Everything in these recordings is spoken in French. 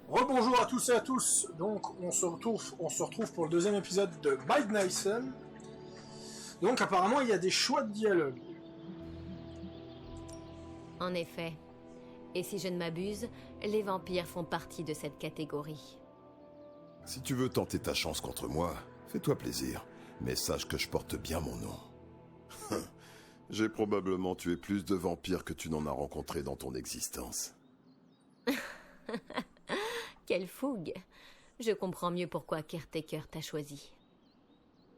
Rebonjour à tous et à tous. Donc on se retrouve pour le deuxième épisode de Mike Nyson. Donc apparemment il y a des choix de dialogue. En effet. Et si je ne m'abuse, les vampires font partie de cette catégorie. Si tu veux tenter ta chance contre moi, fais-toi plaisir. Mais sache que je porte bien mon nom. J'ai probablement tué plus de vampires que tu n'en as rencontrés dans ton existence. Quelle fougue! Je comprends mieux pourquoi Caretaker t'a choisi.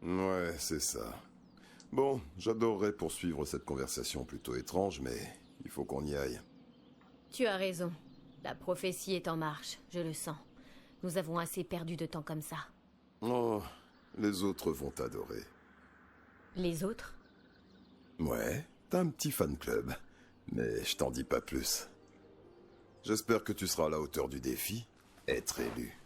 Ouais, c'est ça. Bon, j'adorerais poursuivre cette conversation plutôt étrange, mais il faut qu'on y aille. Tu as raison. La prophétie est en marche, je le sens. Nous avons assez perdu de temps comme ça. Oh, les autres vont t'adorer. Les autres? Ouais, t'as un petit fan club, mais je t'en dis pas plus. J'espère que tu seras à la hauteur du défi, être élu.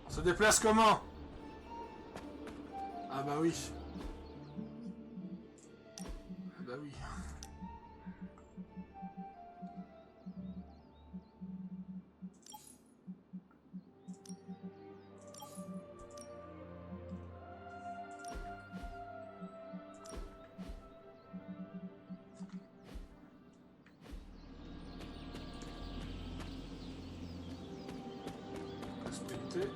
On se déplace comment? Ah bah oui. Ah bah oui. Prospecter.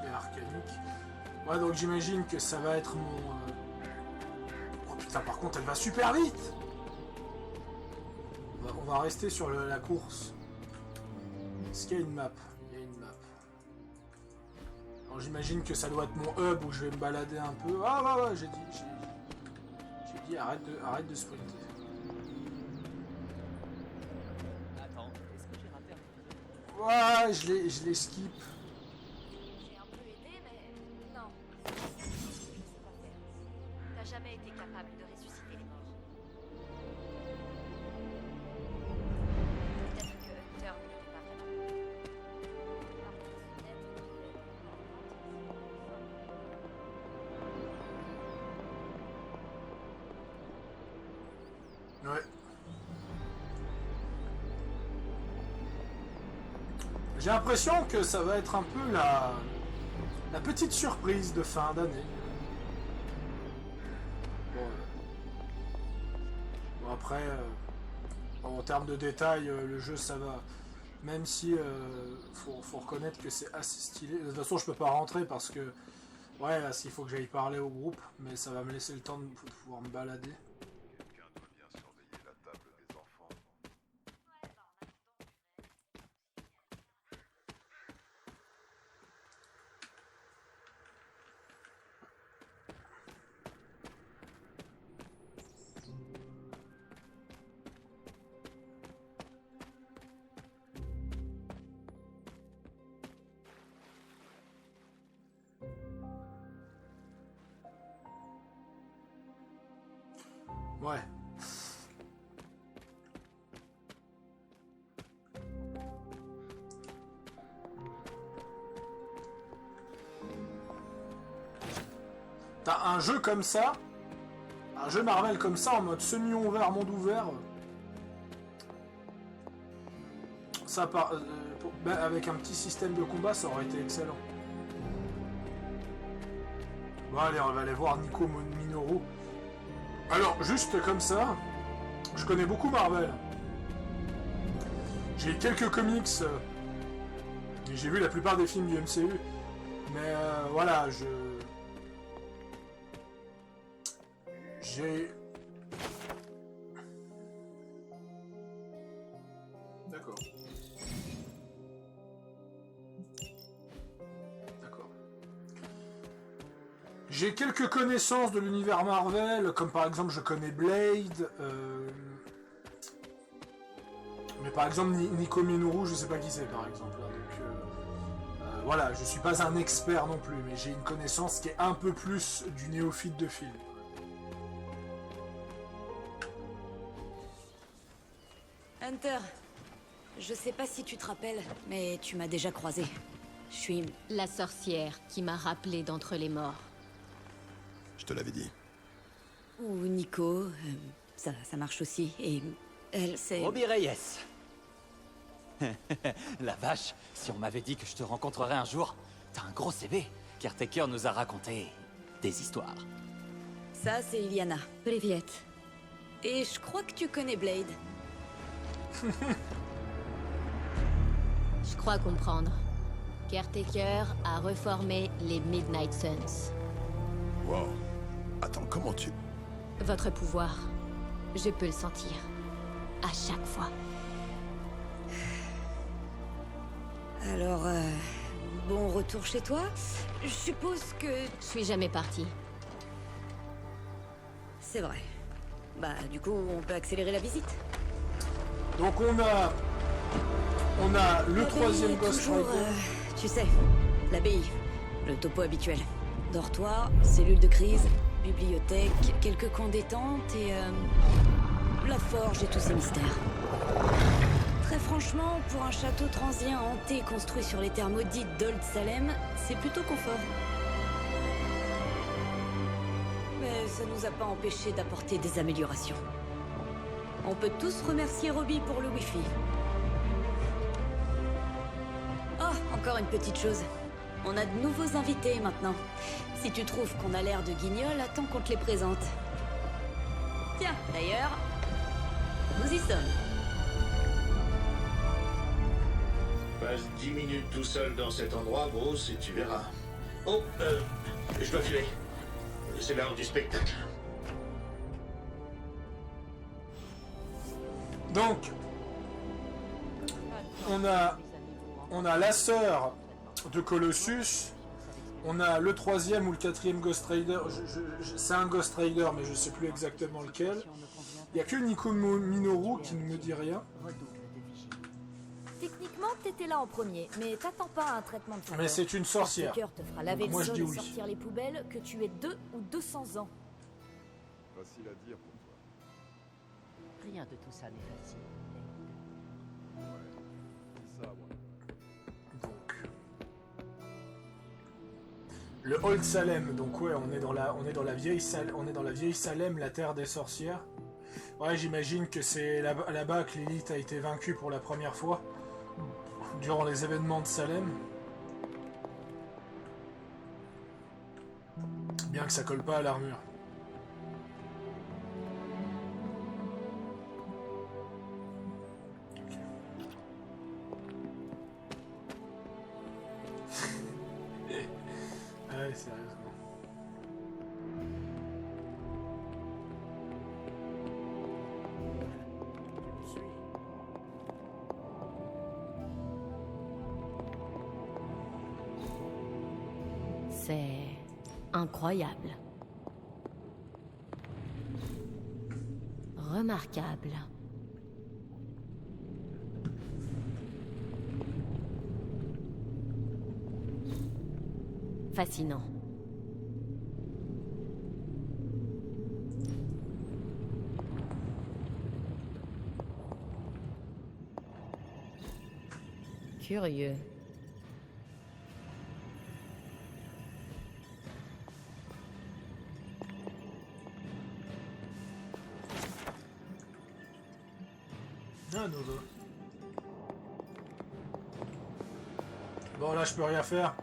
Et arcanique. Ouais, donc j'imagine que ça va être mon... Oh putain, par contre, elle va super vite. On va rester sur la course. Est-ce qu'il y a une map? Il y a une map. Alors j'imagine que ça doit être mon hub où je vais me balader un peu. Ah ouais, j'ai dit arrête de sprinter. Attends, est-ce que j'ai raté un truc? Ouais, je les skip. J'ai un peu aidé, mais non. Je sais pas faire. T'as jamais été capable de ressusciter les morts. Peut-être que Hunter ne l'était pas vraiment. Ouais. J'ai l'impression que ça va être un peu la petite surprise de fin d'année. Bon, après, en termes de détails, le jeu ça va. Même si faut reconnaître que c'est assez stylé. De toute façon, je peux pas rentrer parce que parce qu'il faut que j'aille parler au groupe, mais ça va me laisser le temps de pouvoir me balader. Quelqu'un doit bien surveiller la table des enfants. Ouais. T'as un jeu comme ça, un jeu Marvel comme ça en mode semi-ouvert, monde ouvert. Ça avec un petit système de combat, ça aurait été excellent. Bon allez, on va aller voir Nico Minoru. Alors, juste comme ça, je connais beaucoup Marvel. J'ai quelques comics, et j'ai vu la plupart des films du MCU, mais voilà, j'ai... D'accord. J'ai quelques connaissances de l'univers Marvel, comme par exemple je connais Blade, mais par exemple Nico Minoru, je sais pas qui c'est par exemple. Hein, donc voilà, je suis pas un expert non plus, mais j'ai une connaissance qui est un peu plus du néophyte de film. Hunter, je sais pas si tu te rappelles, mais tu m'as déjà croisé. Je suis... La sorcière qui m'a rappelé d'entre les morts. Je te l'avais dit. Ou Nico, ça marche aussi. Et elle, c'est... Robbie Reyes. La vache, si on m'avait dit que je te rencontrerais un jour, t'as un gros CV. Caretaker nous a raconté des histoires. Ça, c'est Iliana. Privet. Et je crois que tu connais Blade. Je crois comprendre. Caretaker a reformé les Midnight Suns. Wow. Attends, comment tu... Votre pouvoir, je peux le sentir. À chaque fois. Alors, bon retour chez toi. Je suppose que... Je suis jamais partie. C'est vrai. Bah, du coup, on peut accélérer la visite. Donc on a le L'abbaye troisième est Ghost toujours, Rider. tu sais, l'abbaye. Le topo habituel. Dortoir, cellule de crise, bibliothèque, quelques coins détente et... la forge et tous ses mystères. Très franchement, pour un château transient hanté construit sur les terres maudites d'Old Salem, c'est plutôt confort. Mais ça nous a pas empêché d'apporter des améliorations. On peut tous remercier Robbie pour le Wi-Fi. Oh, encore une petite chose. On a de nouveaux invités maintenant. Si tu trouves qu'on a l'air de guignols, attends qu'on te les présente. Tiens, d'ailleurs, nous y sommes. Passe 10 minutes tout seul dans cet endroit, Bruce, et tu verras. Oh, je dois filer. C'est l'heure du spectacle. Donc, on a la sœur de Colossus, on a le troisième ou le quatrième Ghost Rider, c'est un Ghost Rider mais je sais plus exactement lequel. Il n'y a que Nico Minoru qui ne me dit rien. Techniquement, t'étais là en premier, mais t'attends pas un traitement de faveur. Mais c'est une sorcière. Caretaker te fera laver Moi, le je sol dis et oui. sortir les poubelles que tu aies 2 ou 200 ans. Facile à dire pour toi. Rien de tout ça n'est facile. Donc, le Old Salem, donc ouais, on est dans la vieille Salem, la terre des sorcières. Ouais, j'imagine que c'est là-bas que l'élite a été vaincue pour la première fois durant les événements de Salem. Bien que ça colle pas à l'armure. Ouais, sérieusement. C'est incroyable. Remarquable. Fascinant. Curieux. Ah, nouveau. Bon, là, je peux rien faire.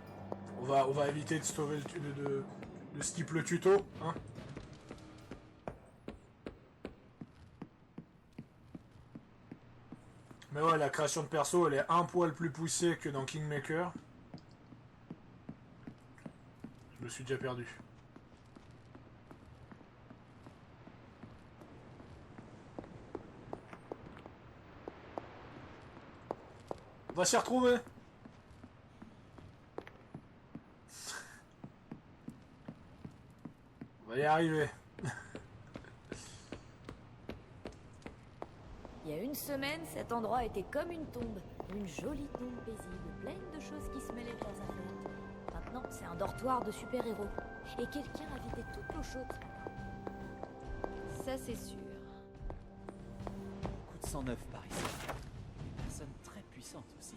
On va éviter de stopper de skip le tuto, hein. Mais ouais, la création de perso, elle est un poil plus poussée que dans Kingmaker. Je me suis déjà perdu. On va s'y retrouver. On va y arriver. Il y a une semaine, cet endroit était comme une tombe. Une jolie tombe paisible, pleine de choses qui se mêlaient de leurs affaires. Maintenant, c'est un dortoir de super-héros. Et quelqu'un a vidé toute l'eau chaude ce matin. Ça, c'est sûr. Écoute 109 par ici. Une personne très puissante aussi.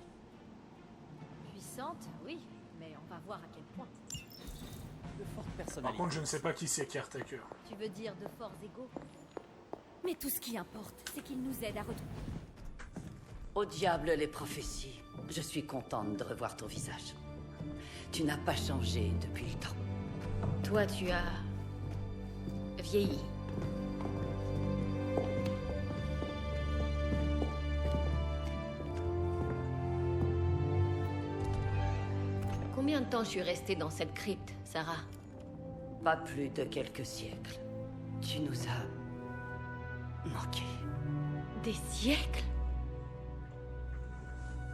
Puissante, oui, mais on va voir à quel point. De fortes Par personnalités. contre, je ne sais pas qui c'est Caretaker. Tu veux dire de forts égaux? Mais tout ce qui importe, c'est qu'il nous aide à retrouver. Au diable les prophéties. Je suis contente de revoir ton visage. Tu n'as pas changé depuis le temps. Toi, tu as vieilli. Combien de temps je suis restée dans cette crypte, Sarah? Pas plus de quelques siècles. Tu nous as manqué. Des siècles?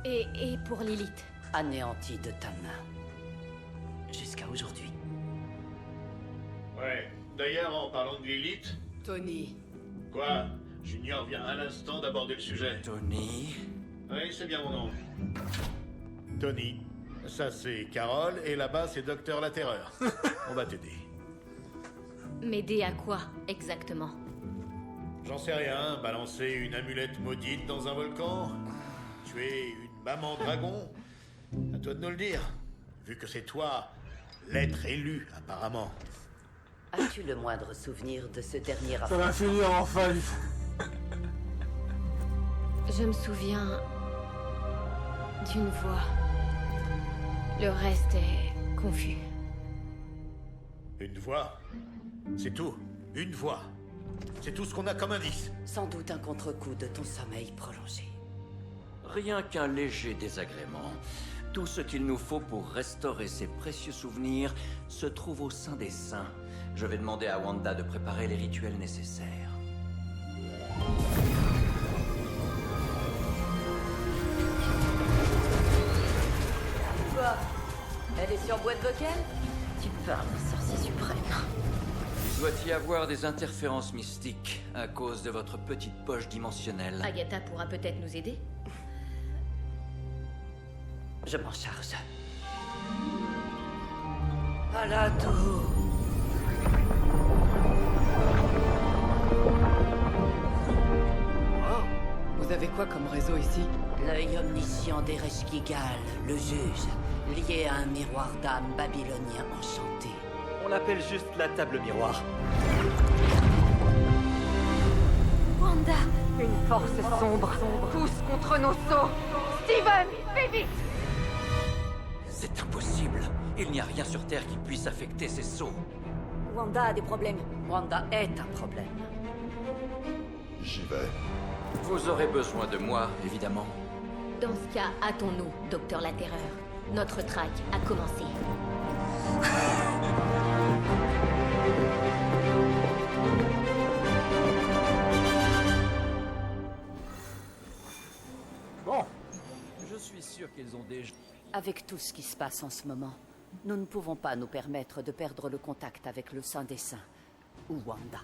Et pour Lilith? Anéanti de ta main. Jusqu'à aujourd'hui. Ouais. D'ailleurs, en parlant de Lilith... Tony. Quoi? Junior vient à l'instant d'aborder le sujet. Tony... Oui, c'est bien mon nom. Tony, ça c'est Carole, et là-bas c'est Docteur la Terreur. On va t'aider. M'aider à quoi, exactement? J'en sais rien, balancer une amulette maudite dans un volcan? Tuer une maman dragon? À toi de nous le dire, vu que c'est toi, l'être élu apparemment. As-tu le moindre souvenir de ce dernier Ça affront? va finir en fight. Je me souviens d'une voix. Le reste est confus. Une voix? C'est tout. Une voix. C'est tout ce qu'on a comme indice. Sans doute un contre-coup de ton sommeil prolongé. Rien qu'un léger désagrément. Tout ce qu'il nous faut pour restaurer ces précieux souvenirs se trouve au sein des saints. Je vais demander à Wanda de préparer les rituels nécessaires. Quoi? Elle est sur boîte vocale? Tu parles d'un sorcier suprême. Il doit y avoir des interférences mystiques à cause de votre petite poche dimensionnelle. Agatha pourra peut-être nous aider? Je m'en charge. À la tour. Oh, vous avez quoi comme réseau ici? L'œil omniscient d'Ereshkigal, le juge, lié à un miroir d'âme babylonien enchanté. On l'appelle juste la table miroir. Wanda! Une force sombre, tous contre nos sceaux. Steven, fais vite! C'est impossible. Il n'y a rien sur Terre qui puisse affecter ces sceaux. Wanda a des problèmes. Wanda est un problème. J'y vais. Vous aurez besoin de moi, évidemment. Dans ce cas, hâtons-nous, Docteur la Terreur. Notre traque a commencé. Bon, Je suis sûr qu'ils ont déjà... Avec tout ce qui se passe en ce moment, nous ne pouvons pas nous permettre de perdre le contact avec le Saint des Saints, ou Wanda.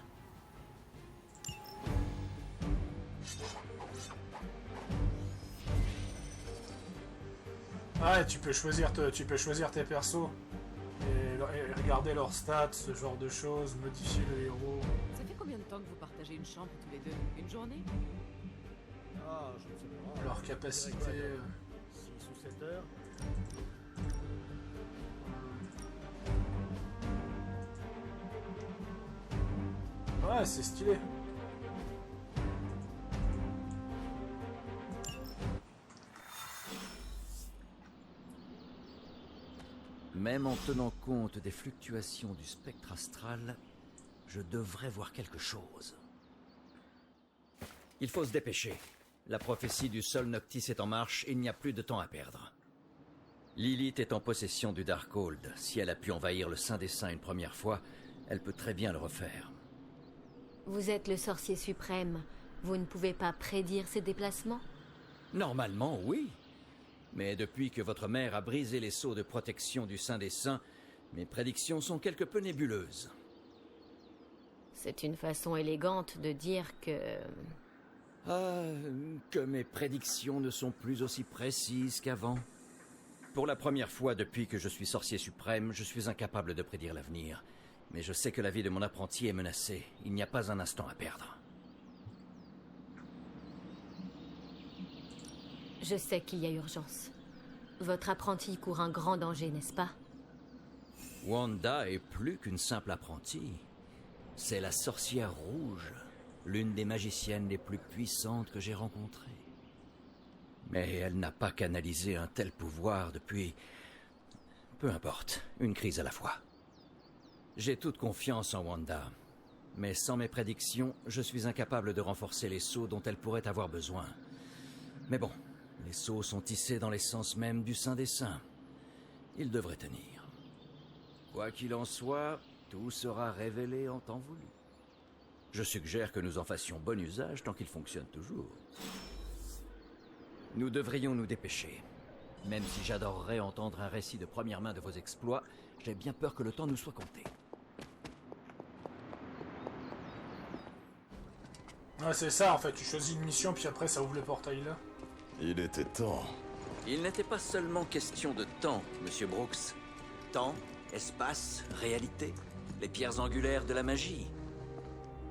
ouais, tu peux choisir tes persos et regarder leurs stats, ce genre de choses, modifier le héros. Ça fait combien de temps que vous partagez une chambre tous les deux? Une journée? Ah, je ne sais pas. Leur capacité. 6 ou 7 heures. Ouais, c'est stylé. Même en tenant compte des fluctuations du spectre astral, je devrais voir quelque chose. Il faut se dépêcher. La prophétie du Sol Noctis est en marche, il n'y a plus de temps à perdre. Lilith est en possession du Darkhold. Si elle a pu envahir le Saint des Saints une première fois, elle peut très bien le refaire. Vous êtes le sorcier suprême. Vous ne pouvez pas prédire ses déplacements? Normalement, oui. Mais depuis que votre mère a brisé les sceaux de protection du Saint des Saints, mes prédictions sont quelque peu nébuleuses. C'est une façon élégante de dire que... Ah, que mes prédictions ne sont plus aussi précises qu'avant. Pour la première fois depuis que je suis sorcier suprême, je suis incapable de prédire l'avenir. Mais je sais que la vie de mon apprenti est menacée. Il n'y a pas un instant à perdre. Je sais qu'il y a urgence. Votre apprenti court un grand danger, n'est-ce pas? Wanda est plus qu'une simple apprentie. C'est la sorcière rouge, l'une des magiciennes les plus puissantes que j'ai rencontrées. Mais elle n'a pas canalisé un tel pouvoir depuis... Peu importe, une crise à la fois. J'ai toute confiance en Wanda, mais sans mes prédictions, je suis incapable de renforcer les sceaux dont elle pourrait avoir besoin. Mais bon, les sceaux sont tissés dans l'essence même du Saint des Saints. Ils devraient tenir. Quoi qu'il en soit, tout sera révélé en temps voulu. Je suggère que nous en fassions bon usage tant qu'il fonctionne toujours. Nous devrions nous dépêcher. Même si j'adorerais entendre un récit de première main de vos exploits, j'ai bien peur que le temps nous soit compté. Ouais, c'est ça en fait, tu choisis une mission puis après ça ouvre le portail là. Il était temps. Il n'était pas seulement question de temps, Monsieur Brooks. Temps, espace, réalité, les pierres angulaires de la magie.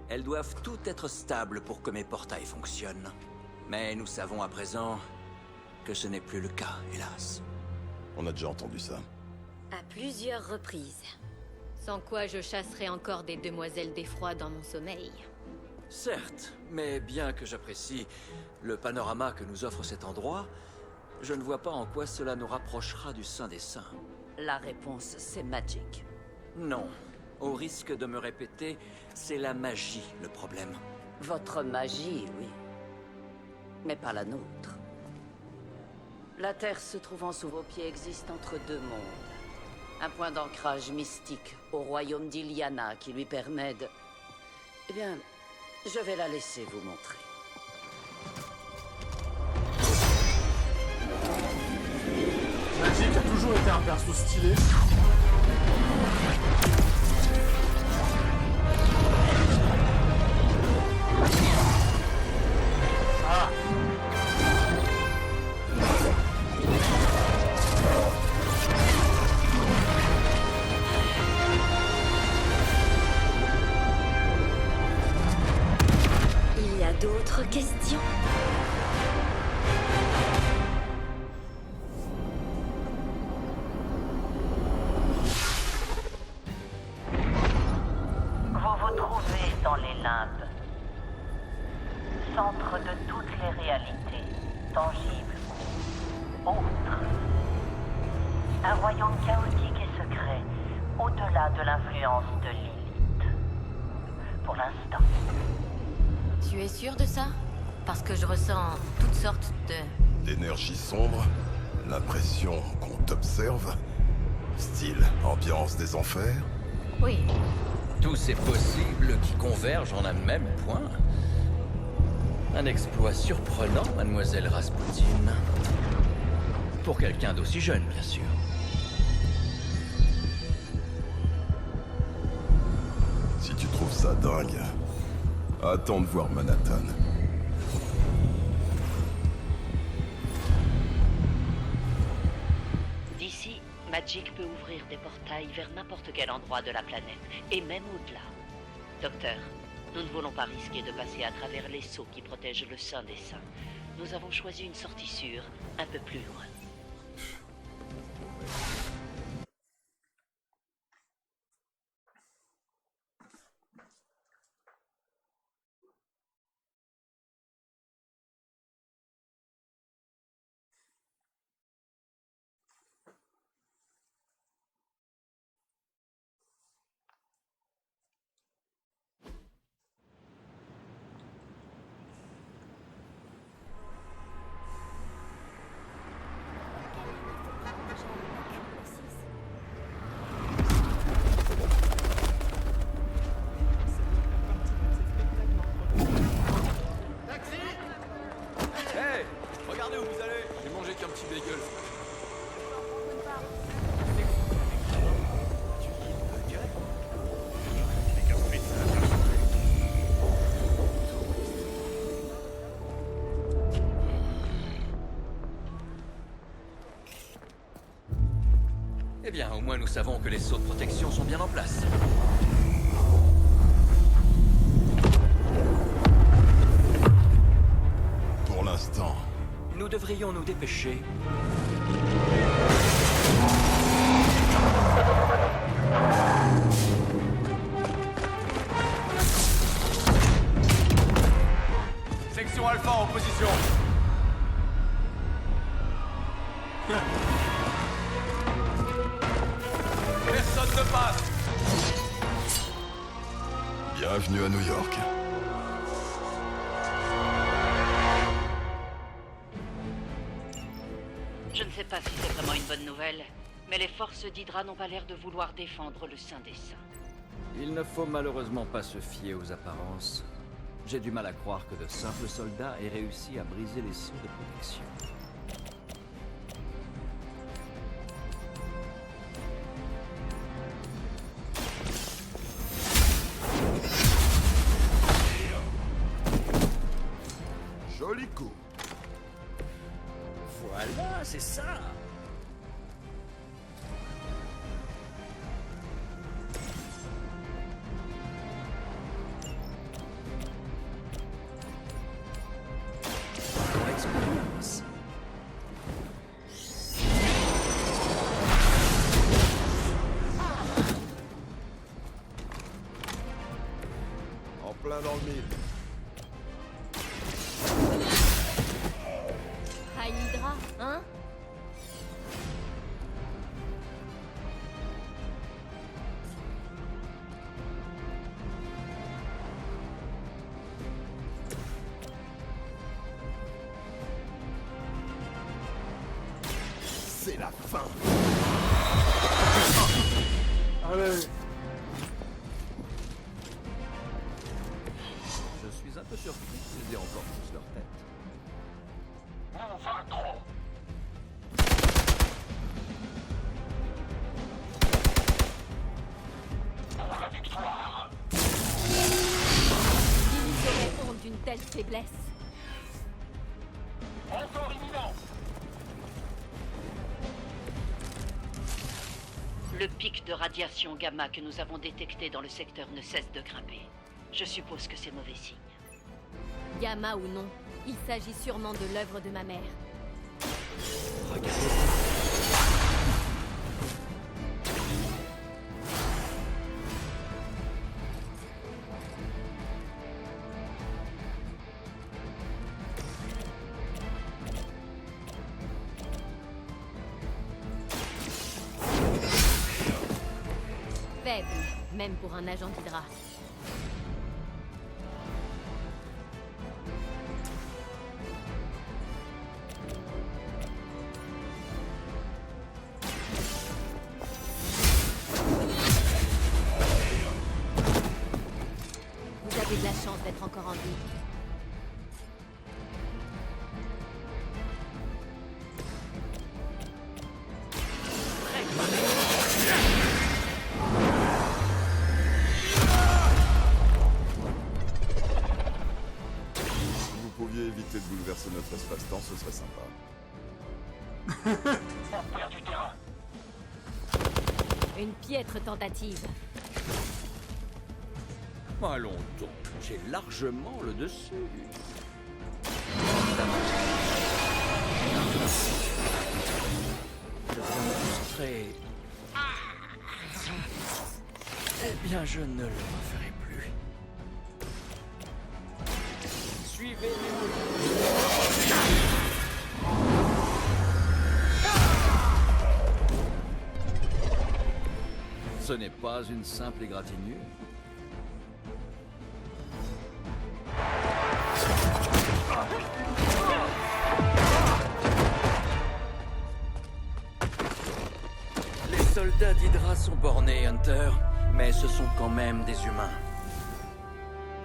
Elles doivent toutes être stables pour que mes portails fonctionnent. Mais nous savons à présent que ce n'est plus le cas, hélas. On a déjà entendu ça. À plusieurs reprises. Sans quoi je chasserais encore des demoiselles d'effroi dans mon sommeil. Certes, mais bien que j'apprécie le panorama que nous offre cet endroit, je ne vois pas en quoi cela nous rapprochera du Saint des Saints. La réponse, c'est Magic. Non. Au risque de me répéter, c'est la magie le problème. Votre magie, oui. Mais pas la nôtre. La Terre se trouvant sous vos pieds existe entre deux mondes. Un point d'ancrage mystique au royaume d'Iliana qui lui permet de... Eh bien, je vais la laisser vous montrer. Magic a toujours été un perso stylé. Ah. Il y a d'autres questions? Vous vous trouvez dans les limbes, centre de toutes les réalités, tangibles ou autres. Un royaume chaotique et secret, au-delà de l'influence de Lilith. Pour l'instant. Tu es sûr de ça? Parce que je ressens toutes sortes de... D'énergie sombre, l'impression qu'on t'observe, style ambiance des enfers. Oui. Tous ces possibles qui convergent en un même point. Un exploit surprenant, mademoiselle Rasputin. Pour quelqu'un d'aussi jeune, bien sûr. Si tu trouves ça dingue, attends de voir Manhattan. D'ici, Magic peut ouvrir des portails vers n'importe quel endroit de la planète, et même au-delà. Docteur, nous ne voulons pas risquer de passer à travers les sceaux qui protègent le Saint des Saints. Nous avons choisi une sortie sûre, un peu plus loin. Hey, regardez où vous allez. J'ai mangé qu'un petit bagel. Eh bien, au moins nous savons que les sceaux de protection sont bien en place. Pour l'instant. Nous nous devrions nous dépêcher. Section Alpha en position. Personne ne passe. Bienvenue à New York. Je ne sais pas si c'est vraiment une bonne nouvelle, mais les forces d'Hydra n'ont pas l'air de vouloir défendre le Saint des Saints. Il ne faut malheureusement pas se fier aux apparences. J'ai du mal à croire que de simples soldats aient réussi à briser les sceaux de protection. Joli coup. Voilà, c'est ça. Pour expérience. En plein dans le mille. Heil Hydra, hein? C'est la fin. Allez. Je suis un peu surpris qu'ils aient encore tous leur tête. Ils se répondent d'une telle faiblesse. Le pic de radiation gamma que nous avons détecté dans le secteur ne cesse de grimper. Je suppose que c'est mauvais signe. Gamma ou non, il s'agit sûrement de l'œuvre de ma mère. Faible, même pour un agent d'Hydra. Vous avez de la chance d'être encore en vie. Si vous pouviez éviter de bouleverser notre espace-temps, ce serait sympa. Une piètre tentative. Allons donc, j'ai largement le dessus. Je dois me concentrer. Eh bien, je ne le referai plus. Suivez-nous. Ce n'est pas une simple égratignure. Les soldats d'Hydra sont bornés, Hunter, mais ce sont quand même des humains.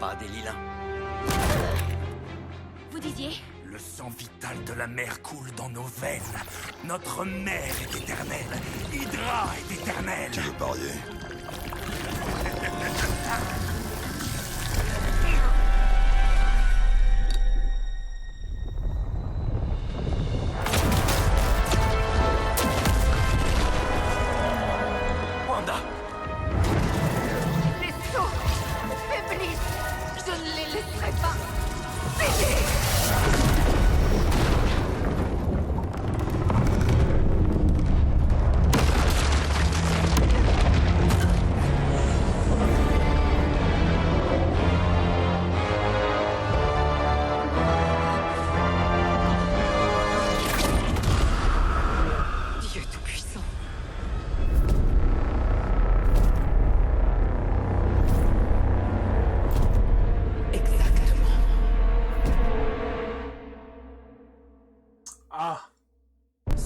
Pas des lilins. Vous disiez? Le sang vital de la mer coule dans nos veines. Notre mère est éternelle. Hydra est éternelle. Tu veux parier? Wanda! Les sceaux faiblissent. Je ne les laisserai pas céder.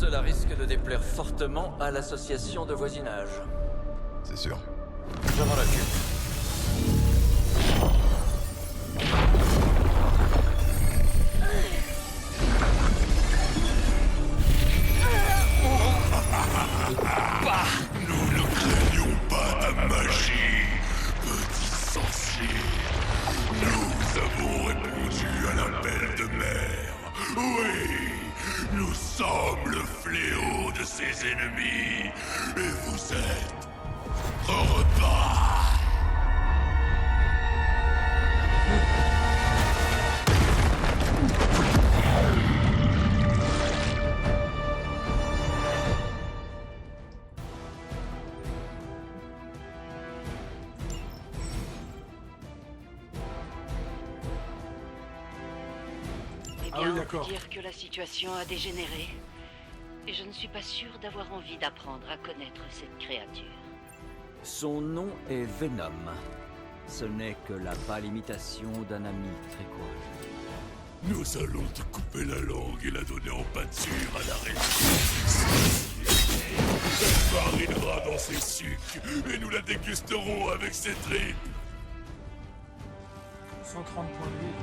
Cela risque de déplaire fortement à l'association de voisinage. C'est sûr. Je m'en occupe. Nous ne craignons pas ta magie, petit sorcier. Nous avons répondu à l'appel de mer. Oui, nous sommes le fléau de ses ennemis. Et vous êtes au repas. Eh Ah bien, oui, on d'accord. peut dire que la situation a dégénéré. Et je ne suis pas sûre d'avoir envie d'apprendre à connaître cette créature. Son nom est Venom. Ce n'est que la pâle imitation d'un ami très courageux. Nous allons te couper la langue et la donner en pâture à la reine. Elle marinera dans ses sucs et nous la dégusterons avec ses tripes. 130 points de vie.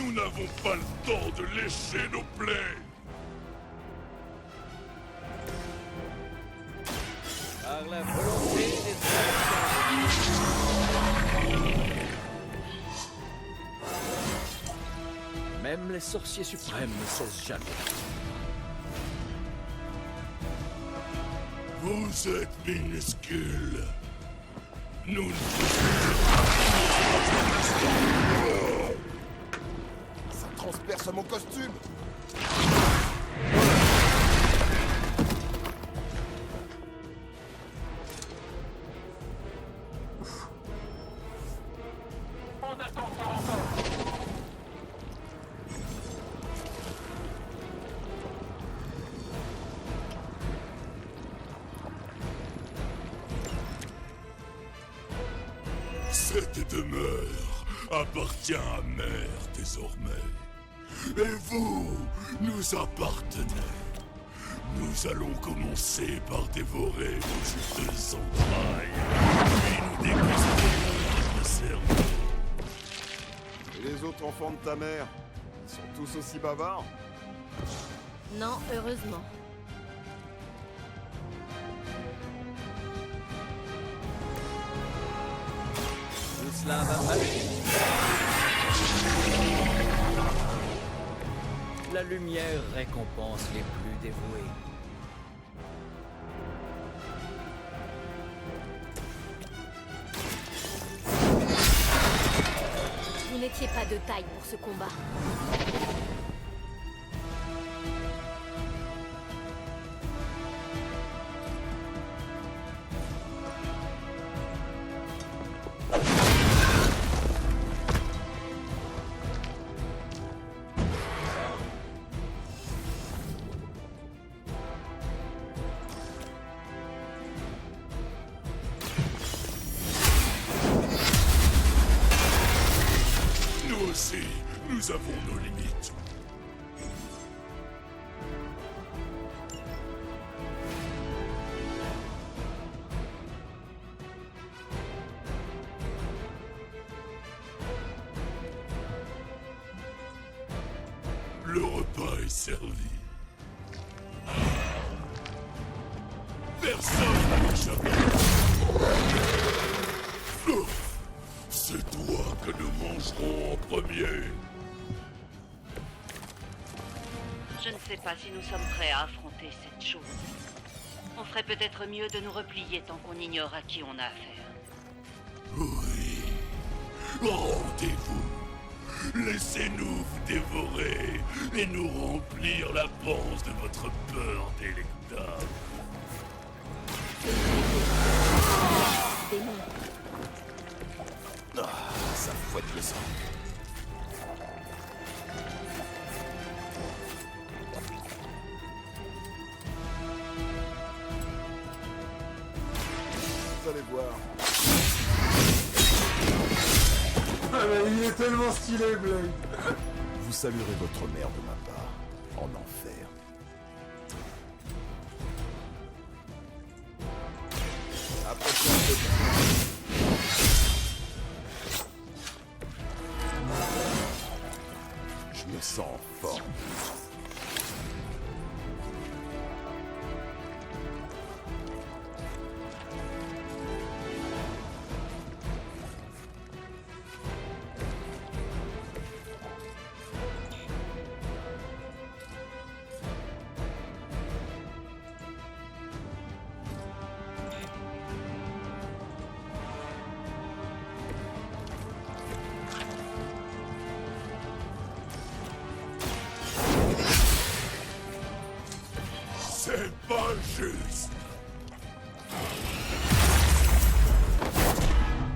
Nous n'avons pas le temps de lécher nos plaies. Par la volonté des Même les sorciers suprêmes ne cessent jamais. Vous êtes minuscules. Nous ne Ça transperce mon costume. Cette demeure appartient à Mère désormais. Et vous nous appartenez. Nous allons commencer par dévorer vos juteuses entrailles, puis nous dégusterons votre cerveau. Et les autres enfants de ta mère, ils sont tous aussi bavards? Non, heureusement. Tout cela va mal. La lumière récompense les plus dévoués. Vous n'étiez pas de taille pour ce combat. Nous aussi, nous avons nos limites. Le repas est servi. Personne n'échappe. C'est toi que nous mangerons en premier. Je ne sais pas si nous sommes prêts à affronter cette chose. On ferait peut-être mieux de nous replier tant qu'on ignore à qui on a affaire. Oui. Rendez-vous. Laissez-nous vous dévorer et nous remplir la panse de votre peur délectable. Démon. Ah, ça fouette le sang. Vous allez voir. Ah mais il est tellement stylé, Blade. Vous saluerez votre mère de ma part, en enfer. Approchez un peu. Je me sens en forme. C'est pas juste.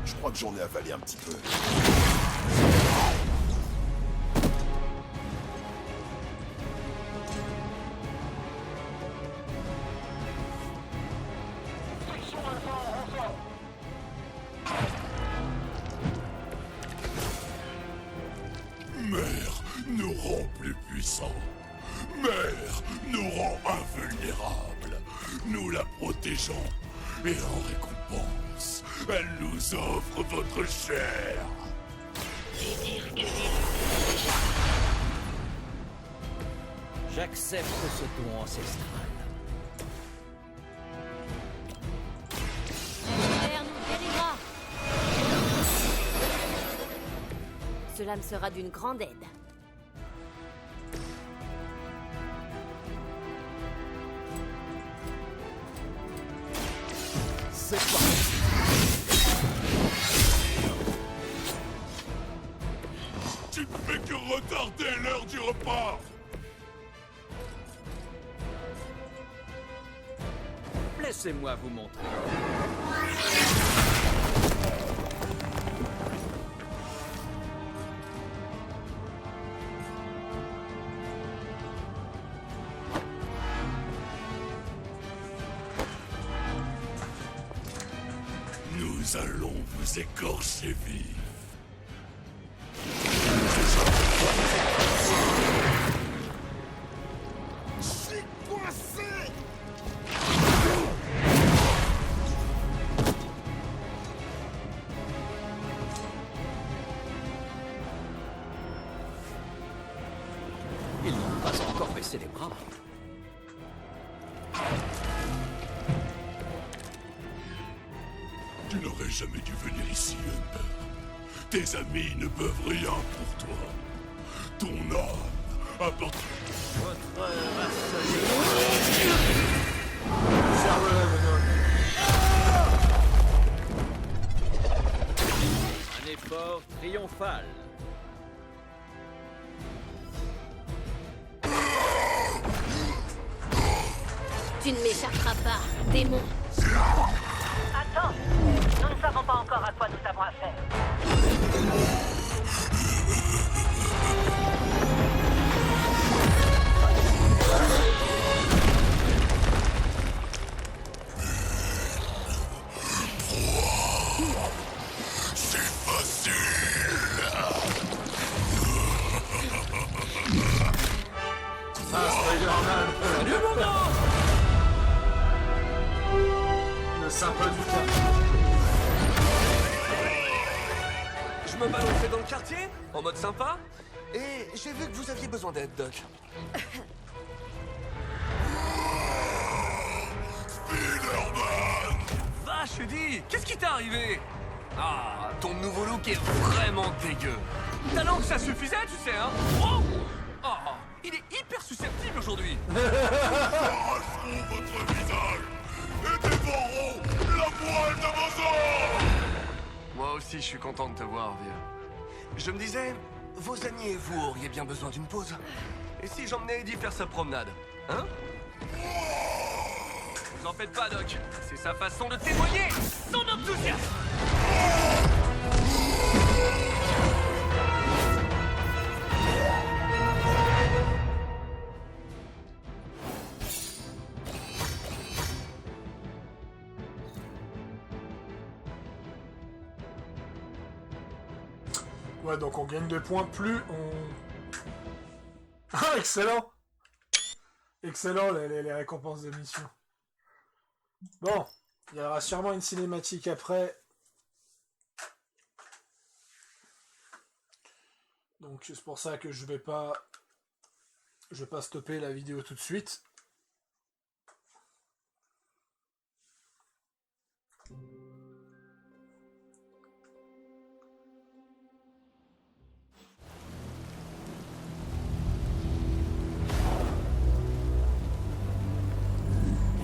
Je crois que j'en ai avalé un petit peu. Mère nous rend plus puissants. Mère nous rend invulnérables. Nous la protégeons. Et en récompense, elle nous offre votre chair. Et dire que J'accepte ce don ancestral. Père nous guérira. Cela me sera d'une grande aide. C'est parti. Tu ne fais que retarder l'heure du repas. Laissez-moi vous montrer. Nous allons vous écorcher vif. Je suis coincé. Ils n'ont pas encore baissé les bras. Tu n'aurais jamais dû venir ici, Hunter. Tes amis ne peuvent rien pour toi. Ton âme appartient... Votre Un effort triomphal. Tu ne m'échapperas pas, démon. Attends, nous ne savons pas encore à quoi nous avons affaire. C'est facile. Salut mon gars. Le sympa du cas. Je me balançais dans le quartier, en mode sympa, et j'ai vu que vous aviez besoin d'aide, Doc. Spider-Man. Vache, Eddie, qu'est-ce qui t'est arrivé? Ah, ton nouveau look est vraiment dégueu. Talent que ça suffisait, tu sais, hein? Oh, oh, il est hyper susceptible aujourd'hui. Arracheront votre visage et dévoreront la moelle de vos os. Moi aussi, je suis content de te voir, vieux. Je me disais, vos amis et vous auriez bien besoin d'une pause. Et si j'emmenais Eddie faire sa promenade, hein? Vous en faites pas, Doc. C'est sa façon de témoigner son enthousiasme. Ouais, donc on gagne 2 points, plus on... Ah, excellent! Excellent, les récompenses de mission. Bon, il y aura sûrement une cinématique après. Donc c'est pour ça que je vais pas stopper la vidéo tout de suite.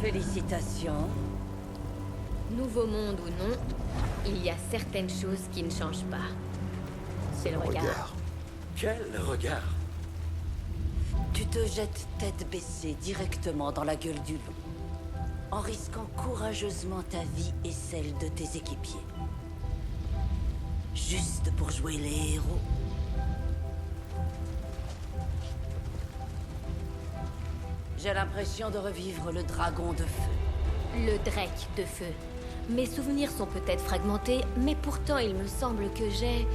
Félicitations. Nouveau monde ou non, il y a certaines choses qui ne changent pas. C'est le regard. Quel regard? Tu te jettes tête baissée directement dans la gueule du loup, en risquant courageusement ta vie et celle de tes équipiers. Juste pour jouer les héros. J'ai l'impression de revivre le dragon de feu. Le Drake de feu. Mes souvenirs sont peut-être fragmentés, mais pourtant il me semble que j'ai...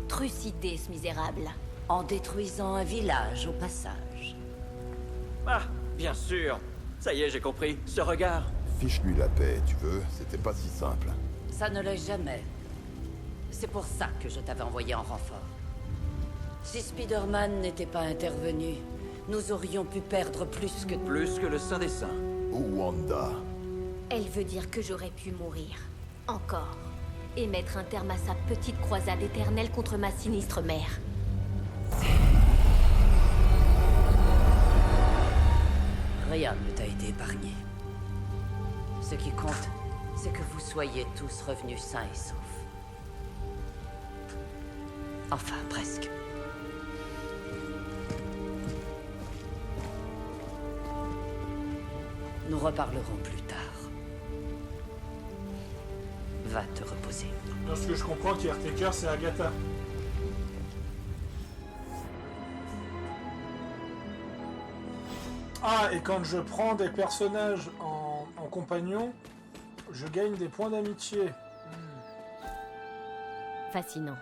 trucidé ce misérable. En détruisant un village au passage. Ah, bien sûr. Ça y est, j'ai compris. Ce regard. Fiche-lui la paix, tu veux? C'était pas si simple. Ça ne l'est jamais. C'est pour ça que je t'avais envoyé en renfort. Si Spider-Man n'était pas intervenu, nous aurions pu perdre plus que... Plus que le Saint des Saints. Ou Wanda. Elle veut dire que j'aurais pu mourir. Encore. Et mettre un terme à sa petite croisade éternelle contre ma sinistre mère. Rien ne t'a été épargné. Ce qui compte, c'est que vous soyez tous revenus sains et saufs. Enfin, presque. Nous reparlerons plus tard. Va te reposer. Dans ce que je comprends, Caretaker, c'est Agatha. Ah, et quand je prends des personnages en compagnon, je gagne des points d'amitié. Fascinant.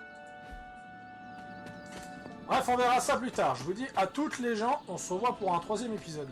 Bref, on verra ça plus tard. Je vous dis à toutes les gens, on se revoit pour un 3e épisode.